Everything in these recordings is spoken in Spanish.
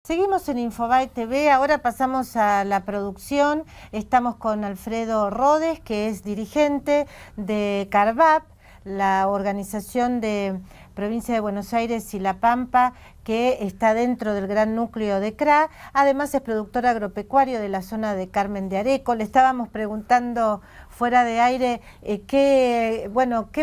Seguimos en Infobae TV, ahora pasamos a la producción. Estamos con Alfredo Rodes, que es dirigente de CARVAP, la organización de Provincia de Buenos Aires y La Pampa, que está dentro del gran núcleo de CRA. Además es productor agropecuario de la zona de Carmen de Areco. Le estábamos preguntando fuera de aire qué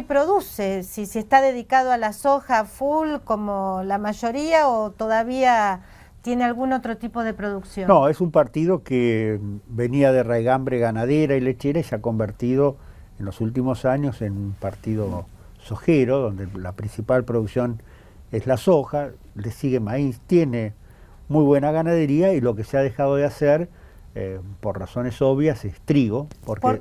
produce, si está dedicado a la soja full como la mayoría o todavía tiene algún otro tipo de producción. No, es un partido que venía de raigambre ganadera y lechera y se ha convertido en los últimos años en un partido sojero, donde la principal producción es la soja, le sigue maíz, tiene muy buena ganadería y lo que se ha dejado de hacer, por razones obvias, es trigo.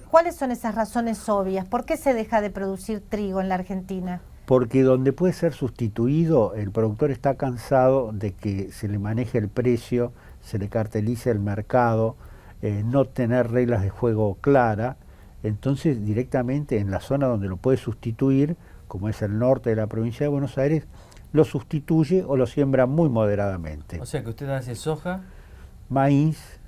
¿Cuáles son esas razones obvias? ¿Por qué se deja de producir trigo en la Argentina? Porque donde puede ser sustituido, el productor está cansado de que se le maneje el precio, se le cartelice el mercado, no tener reglas de juego claras. Entonces directamente en la zona donde lo puede sustituir, como es el norte de la provincia de Buenos Aires, lo sustituye o lo siembra muy moderadamente. O sea que usted hace soja, maíz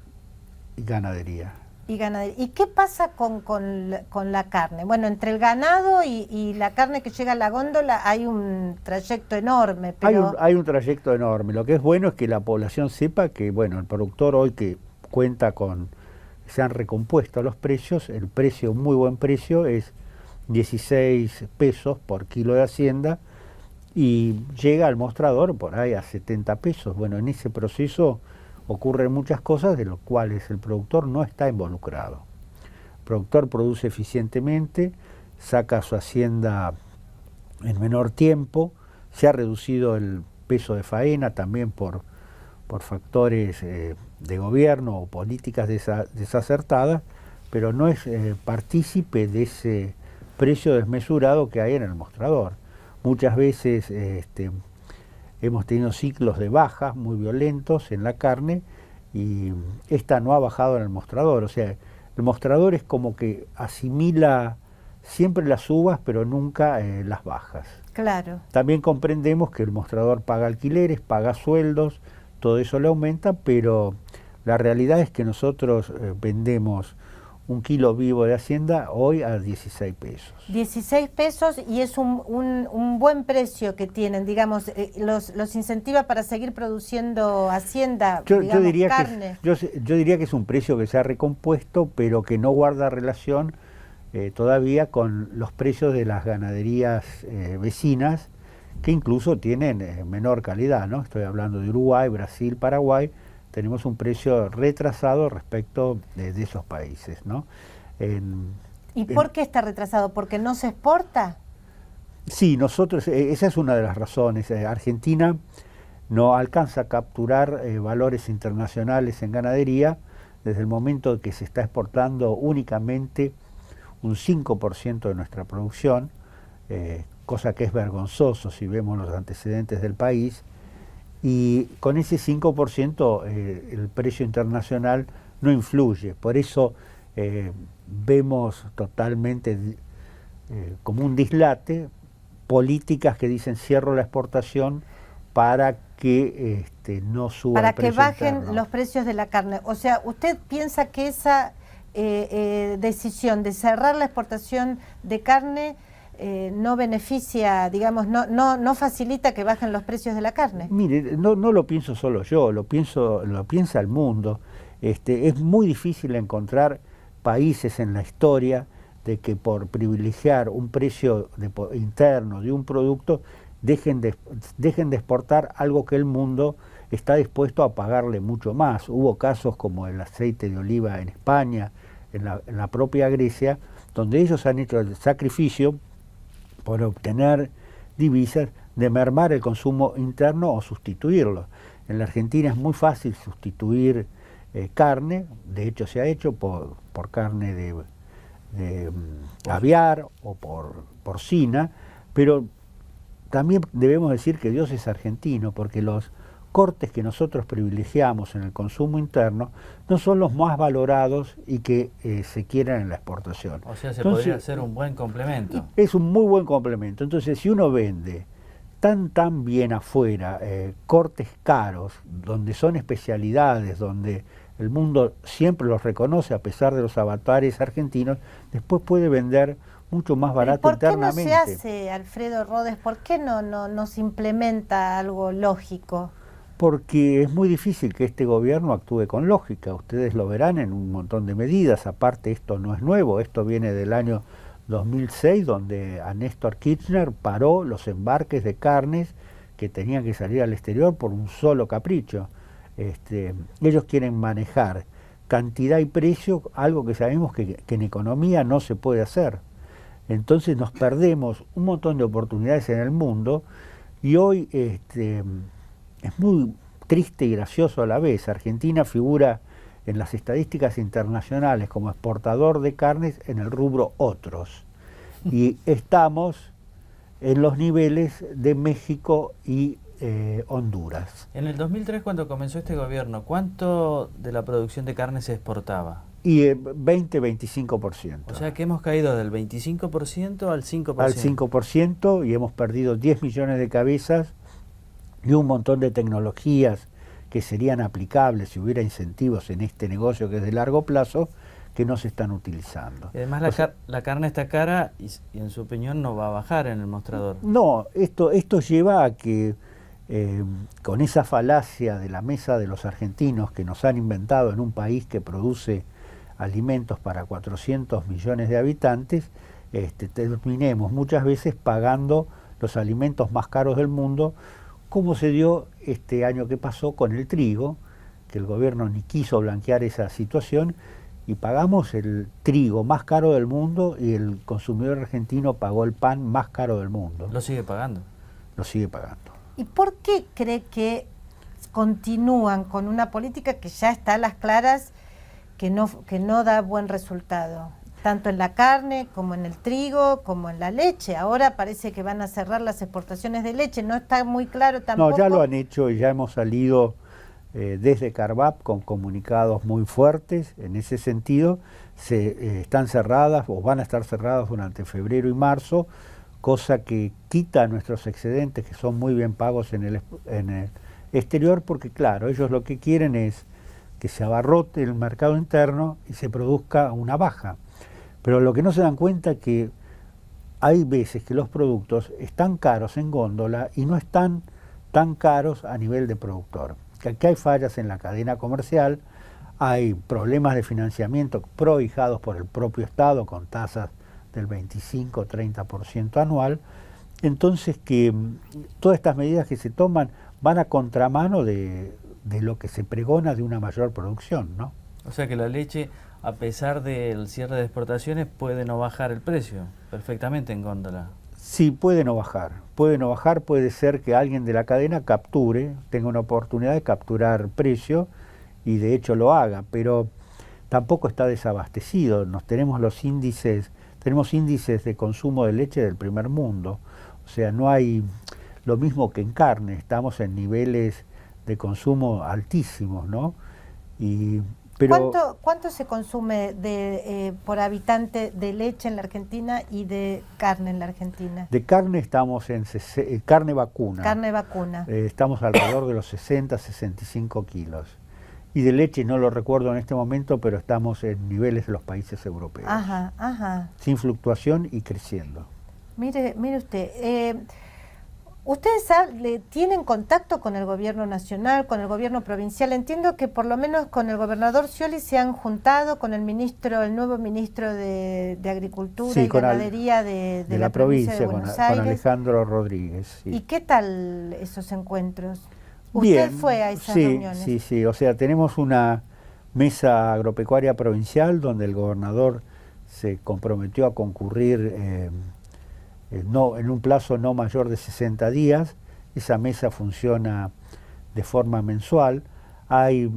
y ganadería. ¿Y qué pasa con la carne? Bueno, entre el ganado y la carne que llega a la góndola hay un trayecto enorme. Pero... Hay un trayecto enorme. Lo que es bueno es que la población sepa que, bueno, el productor hoy que cuenta con, se han recompuesto los precios, el precio, un muy buen precio, es 16 pesos por kilo de hacienda y llega al mostrador por ahí a 70 pesos. Bueno, en ese proceso ocurren muchas cosas de las cuales el productor no está involucrado. El productor produce eficientemente, saca su hacienda en menor tiempo, se ha reducido el peso de faena también por factores de gobierno o políticas desacertadas, pero no es partícipe de ese precio desmesurado que hay en el mostrador. Muchas veces hemos tenido ciclos de bajas muy violentos en la carne y esta no ha bajado en el mostrador. O sea, el mostrador es como que asimila siempre las subas pero nunca las bajas. Claro. También comprendemos que el mostrador paga alquileres, paga sueldos, todo eso le aumenta, pero la realidad es que nosotros vendemos un kilo vivo de hacienda hoy a 16 pesos. 16 pesos y es un buen precio que tienen, digamos, los incentiva para seguir produciendo hacienda, yo diría carne. yo diría que es un precio que se ha recompuesto, pero que no guarda relación todavía con los precios de las ganaderías vecinas, que incluso tienen menor calidad, ¿no? Estoy hablando de Uruguay, Brasil, Paraguay. Tenemos un precio retrasado respecto de esos países, ¿no? ¿Y por qué está retrasado? ¿Porque no se exporta? Sí, nosotros, esa es una de las razones. Argentina no alcanza a capturar valores internacionales en ganadería desde el momento que se está exportando únicamente un 5% de nuestra producción, cosa que es vergonzoso si vemos los antecedentes del país. Y con ese 5% el precio internacional no influye, por eso vemos totalmente como un dislate políticas que dicen cierro la exportación para que no suba el precio para que bajen interno. Los precios de la carne. O sea, ¿usted piensa que esa decisión de cerrar la exportación de carne no beneficia, digamos, no facilita que bajen los precios de la carne? Mire, no lo pienso solo yo, lo piensa el mundo. Es muy difícil encontrar países en la historia de que por privilegiar un precio interno de un producto dejen de exportar algo que el mundo está dispuesto a pagarle mucho más. Hubo casos como el aceite de oliva en España, en la propia Grecia, donde ellos han hecho el sacrificio por obtener divisas, de mermar el consumo interno o sustituirlo. En la Argentina es muy fácil sustituir carne, de hecho se ha hecho por carne de aviar o por porcina, pero también debemos decir que Dios es argentino, porque los cortes que nosotros privilegiamos en el consumo interno no son los más valorados y que se quieran en la exportación. O sea, podría ser un buen complemento. Es un muy buen complemento. Entonces, si uno vende están tan bien afuera, cortes caros, donde son especialidades, donde el mundo siempre los reconoce a pesar de los avatares argentinos, después puede vender mucho más barato internamente. ¿Por qué no se hace, Alfredo Rodes? ¿Por qué no se implementa algo lógico? Porque es muy difícil que este gobierno actúe con lógica. Ustedes lo verán en un montón de medidas. Aparte, esto no es nuevo, esto viene del año 2006, donde a Néstor Kirchner paró los embarques de carnes que tenían que salir al exterior por un solo capricho. Ellos quieren manejar cantidad y precio, algo que sabemos que en economía no se puede hacer. Entonces nos perdemos un montón de oportunidades en el mundo y hoy es muy triste y gracioso a la vez. Argentina figura en las estadísticas internacionales como exportador de carnes en el rubro otros. Y estamos en los niveles de México y Honduras. En el 2003, cuando comenzó este gobierno, ¿cuánto de la producción de carne se exportaba? Y 20-25%. O sea que hemos caído del 25% al 5%. Al 5% y hemos perdido 10 millones de cabezas y un montón de tecnologías que serían aplicables si hubiera incentivos en este negocio que es de largo plazo, que no se están utilizando. Y además la carne está cara y en su opinión no va a bajar en el mostrador. No, esto lleva a que con esa falacia de la mesa de los argentinos que nos han inventado en un país que produce alimentos para 400 millones de habitantes, terminemos muchas veces pagando los alimentos más caros del mundo, como se dio este año que pasó con el trigo, que el gobierno ni quiso blanquear esa situación, y pagamos el trigo más caro del mundo y el consumidor argentino pagó el pan más caro del mundo. ¿Lo sigue pagando? Lo sigue pagando. ¿Y por qué cree que continúan con una política que ya está a las claras que no da buen resultado? Tanto en la carne, como en el trigo, como en la leche. Ahora parece que van a cerrar las exportaciones de leche, no está muy claro tampoco. No, ya lo han hecho y ya hemos salido desde Carvap con comunicados muy fuertes en ese sentido. Están cerradas o van a estar cerradas durante febrero y marzo, cosa que quita nuestros excedentes que son muy bien pagos en el exterior, porque claro, ellos lo que quieren es que se abarrote el mercado interno y se produzca una baja. Pero lo que no se dan cuenta es que hay veces que los productos están caros en góndola y no están tan caros a nivel de productor. Que aquí hay fallas en la cadena comercial, hay problemas de financiamiento prohijados por el propio Estado con tasas del 25-30% anual. Entonces que todas estas medidas que se toman van a contramano de lo que se pregona de una mayor producción, ¿no? O sea que la leche, a pesar del cierre de exportaciones, puede no bajar el precio perfectamente en góndola. Sí, puede no bajar, puede ser que alguien de la cadena tenga una oportunidad de capturar precio y de hecho lo haga, pero tampoco está desabastecido. Tenemos índices de consumo de leche del primer mundo, o sea, no hay lo mismo que en carne, estamos en niveles de consumo altísimos, ¿no? Pero ¿Cuánto se consume por habitante de leche en la Argentina y de carne en la Argentina? De carne estamos en carne vacuna. Carne vacuna. Estamos alrededor de los 60-65 kilos. Y de leche no lo recuerdo en este momento, pero estamos en niveles de los países europeos. Ajá, ajá. Sin fluctuación y creciendo. Mire usted, ¿ustedes tienen contacto con el gobierno nacional, con el gobierno provincial? Entiendo que por lo menos con el gobernador Scioli se han juntado, con el nuevo ministro de Agricultura y Ganadería de la provincia de Buenos Aires. Con Alejandro Rodríguez. Sí. ¿Y qué tal esos encuentros? Bien, ¿Usted fue a esas reuniones? Sí, o sea, tenemos una mesa agropecuaria provincial donde el gobernador se comprometió a concurrir en un plazo no mayor de 60 días. Esa mesa funciona de forma mensual. Hay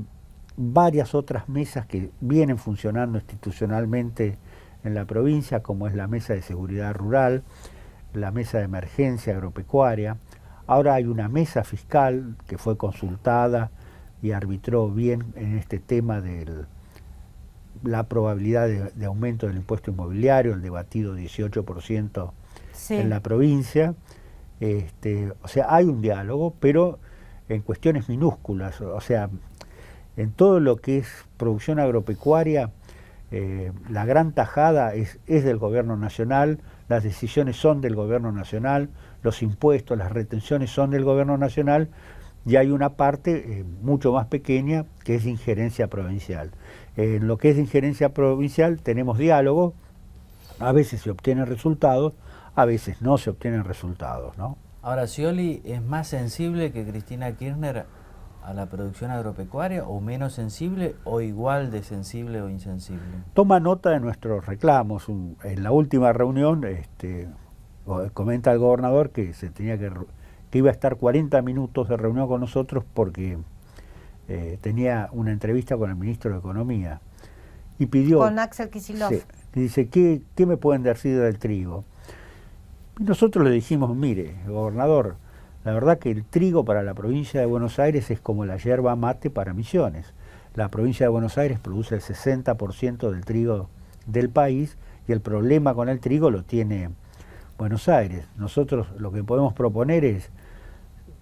varias otras mesas que vienen funcionando institucionalmente en la provincia, como es la Mesa de Seguridad Rural, la Mesa de Emergencia Agropecuaria. Ahora hay una mesa fiscal que fue consultada y arbitró bien en este tema de la probabilidad de aumento del impuesto inmobiliario, el debatido 18% en la provincia, O sea, hay un diálogo, pero en cuestiones minúsculas. O sea, en todo lo que es producción agropecuaria, la gran tajada es del gobierno nacional, las decisiones son del gobierno nacional, los impuestos, las retenciones son del gobierno nacional, y hay una parte mucho más pequeña que es de injerencia provincial. En lo que es de injerencia provincial tenemos diálogo, a veces se obtienen resultados, a veces no se obtienen resultados, ¿no? Ahora, ¿Scioli es más sensible que Cristina Kirchner a la producción agropecuaria, o menos sensible, o igual de sensible o insensible? Toma nota de nuestros reclamos. En la última reunión comenta el gobernador que que iba a estar 40 minutos de reunión con nosotros porque tenía una entrevista con el ministro de Economía y pidió... Con Axel Kicillof. Sí, y dice, ¿qué me pueden decir del trigo? Y nosotros le dijimos, mire, gobernador, la verdad que el trigo para la provincia de Buenos Aires es como la yerba mate para Misiones. La provincia de Buenos Aires produce el 60% del trigo del país y el problema con el trigo lo tiene Buenos Aires. Nosotros lo que podemos proponer es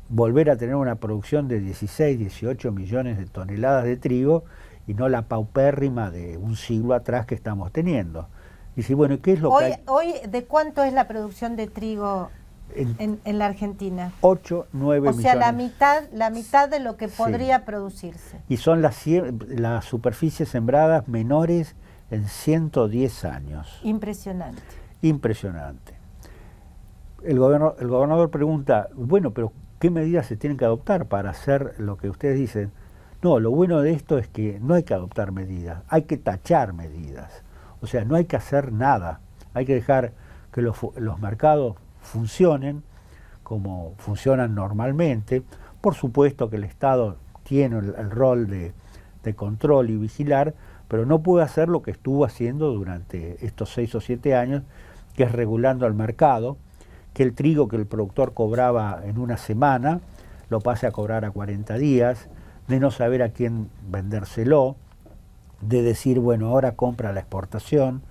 volver a tener una producción de 16, 18 millones de toneladas de trigo y no la paupérrima de un siglo atrás que estamos teniendo. Y si, bueno, ¿qué es lo que hay? Hoy, ¿de cuánto es la producción de trigo en la Argentina? 8, 9 millones. O sea, la mitad de lo que podría producirse. Y son las superficies sembradas menores en 110 años. Impresionante. Impresionante. El gobernador pregunta, bueno, pero ¿qué medidas se tienen que adoptar para hacer lo que ustedes dicen? No, lo bueno de esto es que no hay que adoptar medidas, hay que tachar medidas. O sea, no hay que hacer nada, hay que dejar que los mercados funcionen como funcionan normalmente. Por supuesto que el Estado tiene el rol de control y vigilar, pero no puede hacer lo que estuvo haciendo durante estos 6 o 7 años, que es regulando al mercado, que el trigo que el productor cobraba en una semana lo pase a cobrar a 40 días, de no saber a quién vendérselo, de decir, bueno, ahora compra la exportación,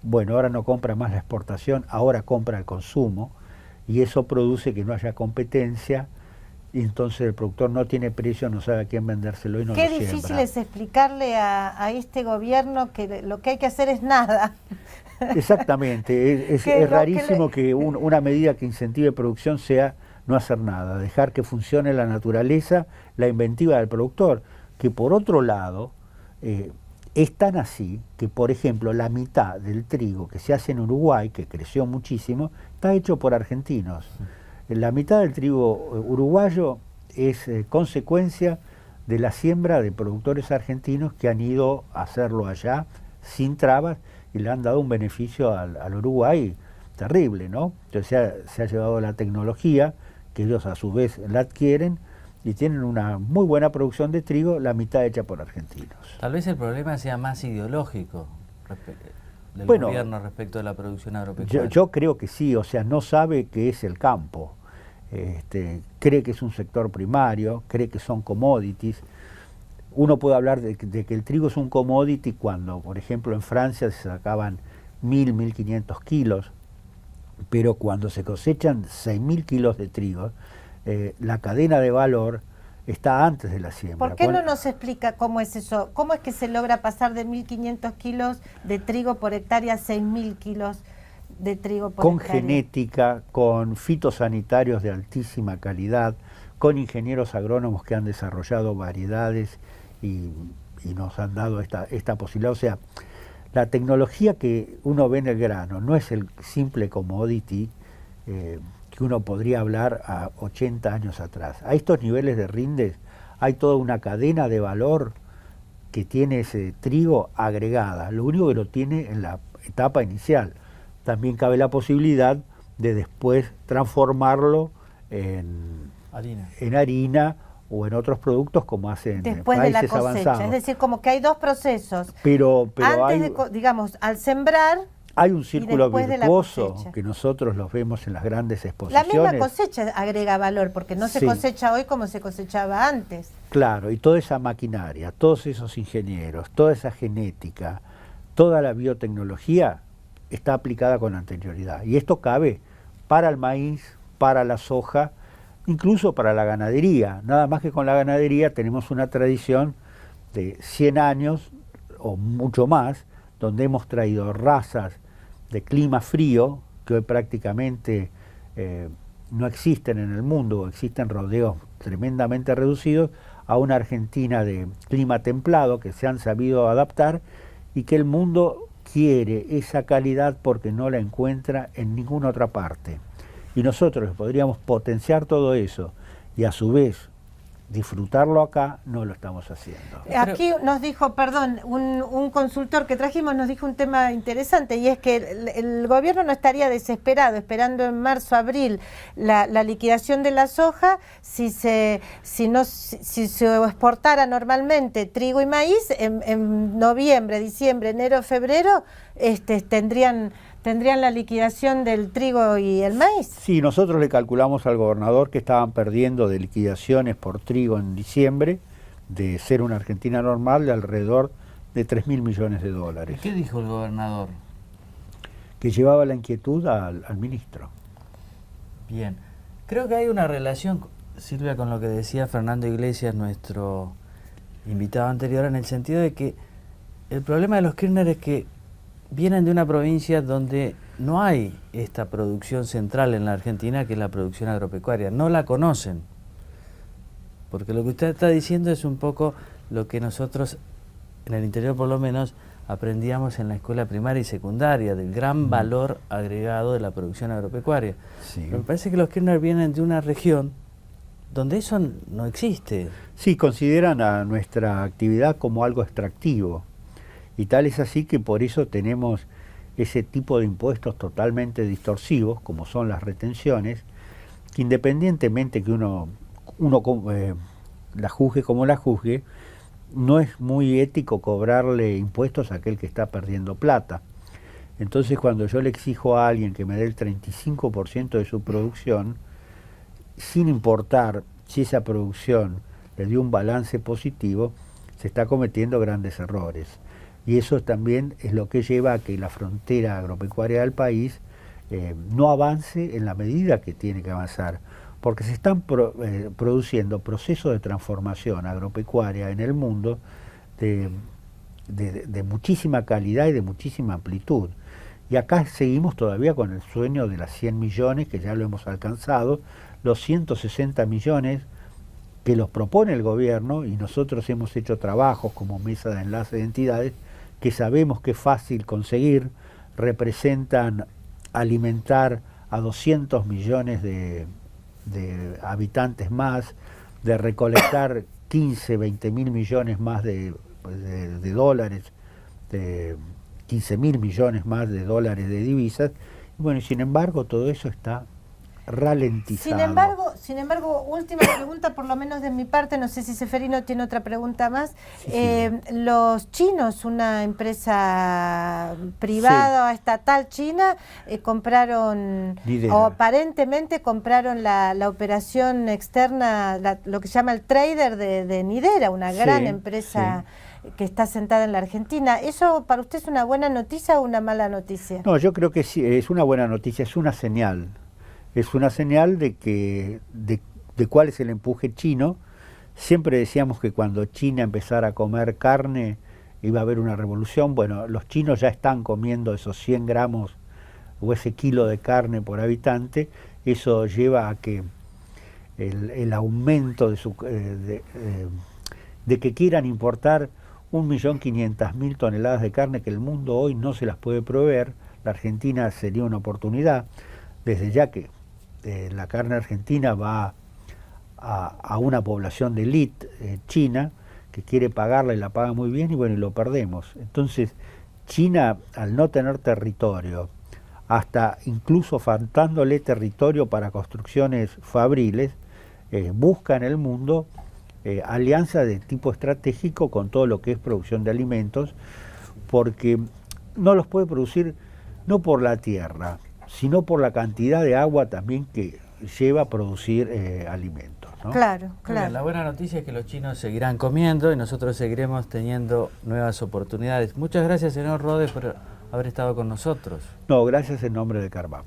bueno, ahora no compra más la exportación, ahora compra el consumo, y eso produce que no haya competencia, y entonces el productor no tiene precio, no sabe a quién vendérselo y no lo siembra. Qué difícil es explicarle a este gobierno que lo que hay que hacer es nada. Exactamente, es rarísimo que una medida que incentive producción sea no hacer nada, dejar que funcione la naturaleza, la inventiva del productor, que por otro lado es tan así que, por ejemplo, la mitad del trigo que se hace en Uruguay, que creció muchísimo, está hecho por argentinos. La mitad del trigo uruguayo es consecuencia de la siembra de productores argentinos que han ido a hacerlo allá sin trabas y le han dado un beneficio al Uruguay terrible, ¿no? Entonces se ha llevado la tecnología, que ellos a su vez la adquieren, y tienen una muy buena producción de trigo, la mitad hecha por argentinos. Tal vez el problema sea más ideológico del gobierno respecto de la producción agropecuaria. Yo creo que sí, o sea, no sabe qué es el campo, cree que es un sector primario, cree que son commodities. Uno puede hablar de que el trigo es un commodity cuando, por ejemplo, en Francia se sacaban 1.500 kilos, pero cuando se cosechan 6.000 kilos de trigo, la cadena de valor está antes de la siembra. ¿Por qué no nos explica cómo es eso? ¿Cómo es que se logra pasar de 1.500 kilos de trigo por hectárea a 6.000 kilos de trigo por hectárea? Con genética, con fitosanitarios de altísima calidad, con ingenieros agrónomos que han desarrollado variedades y nos han dado esta posibilidad. O sea, la tecnología que uno ve en el grano no es el simple commodity que uno podría hablar a 80 años atrás. A estos niveles de rindes hay toda una cadena de valor que tiene ese trigo agregada, lo único que lo tiene en la etapa inicial. También cabe la posibilidad de después transformarlo en harina o en otros productos como hacen después países de la cosecha, avanzados. Es decir, como que hay dos procesos. Pero antes digamos, al sembrar, hay un círculo virtuoso de que nosotros los vemos en las grandes exposiciones. La misma cosecha agrega valor, porque no se cosecha hoy como se cosechaba antes. Claro, y toda esa maquinaria, todos esos ingenieros, toda esa genética, toda la biotecnología está aplicada con anterioridad. Y esto cabe para el maíz, para la soja, incluso para la ganadería. Nada más que con la ganadería tenemos una tradición de 100 años o mucho más, donde hemos traído razas de clima frío, que hoy prácticamente no existen en el mundo, existen rodeos tremendamente reducidos, a una Argentina de clima templado, que se han sabido adaptar y que el mundo quiere esa calidad porque no la encuentra en ninguna otra parte. Y nosotros podríamos potenciar todo eso y a su vez disfrutarlo acá, no lo estamos haciendo. Aquí nos dijo, perdón, un consultor que trajimos nos dijo un tema interesante, y es que el gobierno no estaría desesperado esperando en marzo, abril la liquidación de la soja si se exportara normalmente trigo y maíz en noviembre, diciembre, enero, febrero, tendrían la liquidación del trigo y el maíz. Sí, nosotros le calculamos al gobernador que estaban perdiendo de liquidaciones por trigo en diciembre, de ser una Argentina normal, de alrededor de 3.000 millones de dólares. ¿Qué dijo el gobernador? Que llevaba la inquietud al ministro. Bien, creo que hay una relación, Silvia, con lo que decía Fernando Iglesias, nuestro invitado anterior, en el sentido de que el problema de los Kirchner es que vienen de una provincia donde no hay esta producción central en la Argentina, que es la producción agropecuaria. No la conocen. Porque lo que usted está diciendo es un poco lo que nosotros, en el interior por lo menos, aprendíamos en la escuela primaria y secundaria, del gran valor agregado de la producción agropecuaria. Sí. Pero me parece que los Kirchner vienen de una región donde eso no existe. Sí, consideran a nuestra actividad como algo extractivo. Y tal es así que por eso tenemos ese tipo de impuestos totalmente distorsivos, como son las retenciones, que independientemente que uno la juzgue como la juzgue, no es muy ético cobrarle impuestos a aquel que está perdiendo plata. Entonces, cuando yo le exijo a alguien que me dé el 35% de su producción, sin importar si esa producción le dio un balance positivo, se está cometiendo grandes errores. Y eso también es lo que lleva a que la frontera agropecuaria del país no avance en la medida que tiene que avanzar, porque se están produciendo procesos de transformación agropecuaria en el mundo de muchísima calidad y de muchísima amplitud. Y acá seguimos todavía con el sueño de las 100 millones, que ya lo hemos alcanzado, los 160 millones que los propone el gobierno, y nosotros hemos hecho trabajos como mesa de enlace de entidades, que sabemos que es fácil conseguir, representan alimentar a 200 millones de habitantes más, de recolectar 15, 20 mil millones más de dólares, de 15.000 millones más de dólares de divisas. Y bueno, sin embargo, todo eso está ralentizado. Sin embargo, última pregunta, por lo menos de mi parte, no sé si Seferino tiene otra pregunta más. Sí. Los chinos, una empresa privada, sí, estatal china, compraron, Nidera, o aparentemente compraron la operación externa, lo que se llama el trader de Nidera, una gran empresa, sí, que está sentada en la Argentina. ¿Eso para usted es una buena noticia o una mala noticia? No, yo creo que sí, es una buena noticia, es una señal. Es una señal de cuál es el empuje chino. Siempre decíamos que cuando China empezara a comer carne iba a haber una revolución. Bueno, los chinos ya están comiendo esos 100 gramos o ese kilo de carne por habitante. Eso lleva a que el aumento de que quieran importar 1.500.000 toneladas de carne que el mundo hoy no se las puede proveer. La Argentina sería una oportunidad, desde ya que la carne argentina va a una población de élite china que quiere pagarla y la paga muy bien, y bueno, y lo perdemos. Entonces, China, al no tener territorio, hasta incluso faltándole territorio para construcciones fabriles, busca en el mundo alianza de tipo estratégico con todo lo que es producción de alimentos, porque no los puede producir no por la tierra, sino por la cantidad de agua también que lleva a producir alimentos, ¿no? Claro, claro. Bien, la buena noticia es que los chinos seguirán comiendo y nosotros seguiremos teniendo nuevas oportunidades. Muchas gracias, señor Rodes, por haber estado con nosotros. No, gracias en nombre de Carvap.